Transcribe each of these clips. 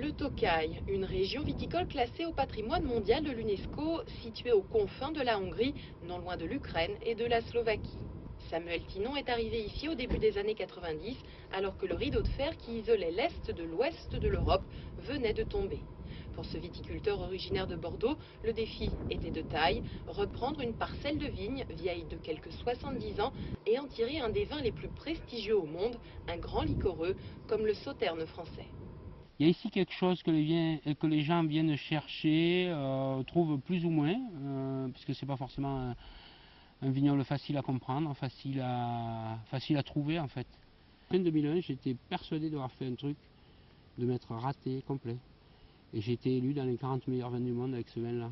Le Tokaï, une région viticole classée au patrimoine mondial de l'UNESCO, située aux confins de la Hongrie, non loin de l'Ukraine et de la Slovaquie. Samuel Tinon est arrivé ici au début des années 90, alors que le rideau de fer qui isolait l'Est de l'Ouest de l'Europe venait de tomber. Pour ce viticulteur originaire de Bordeaux, le défi était de taille, reprendre une parcelle de vigne vieille de quelques 70 ans et en tirer un des vins les plus prestigieux au monde, un grand liquoreux comme le Sauterne français. Il y a ici quelque chose que les gens viennent chercher, trouvent plus ou moins, puisque c'est pas forcément un vignoble facile à comprendre, facile à trouver en fait. Fin 2001, j'étais persuadé d'avoir fait un truc, de m'être raté complet. Et j'ai été élu dans les 40 meilleurs vins du monde avec ce vin-là.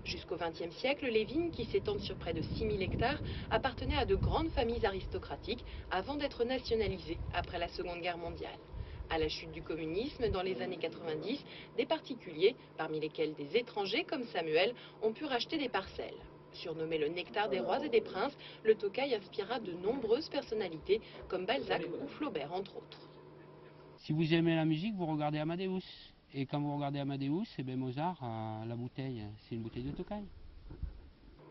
Jusqu'au XXe siècle, les vignes, qui s'étendent sur près de 6000 hectares, appartenaient à de grandes familles aristocratiques avant d'être nationalisées après la Seconde Guerre mondiale. À la chute du communisme, dans les années 90, des particuliers, parmi lesquels des étrangers comme Samuel, ont pu racheter des parcelles. Surnommé le nectar des rois et des princes, le Tokaï inspira de nombreuses personnalités comme Balzac ou Flaubert entre autres. Si vous aimez la musique, vous regardez Amadeus. Et quand vous regardez Amadeus, eh bien Mozart, la bouteille, c'est une bouteille de Tokaï.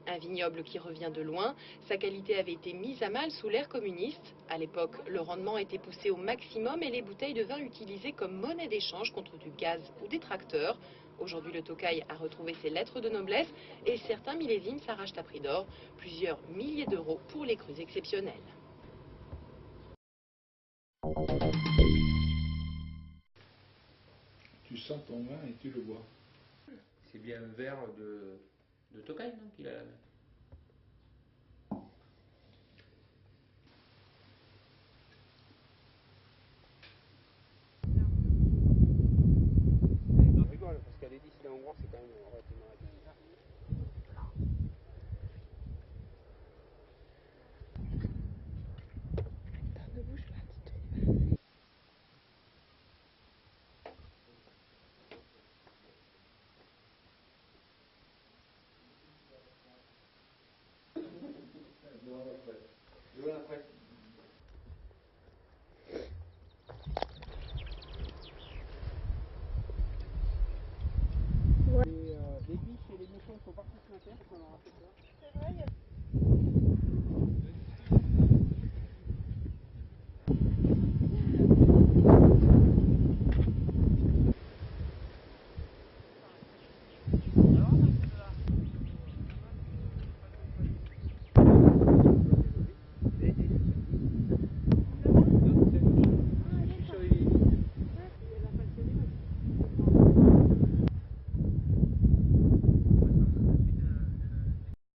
Un vignoble qui revient de loin, sa qualité avait été mise à mal sous l'ère communiste. À l'époque, le rendement était poussé au maximum et les bouteilles de vin utilisées comme monnaie d'échange contre du gaz ou des tracteurs. Aujourd'hui, le Tokaï a retrouvé ses lettres de noblesse et certains millésimes s'arrachent à prix d'or, plusieurs milliers d'euros pour les crus exceptionnels. Tu sens ton vin et tu le bois. C'est bien un verre de Tokaï qu'il a là. Je rigole, parce qu'elle est d'ici là en Hongrois, c'est quand même relativement rapide. Les biches et les mouchons sont partis ce matin parce qu'on leur a fait peur.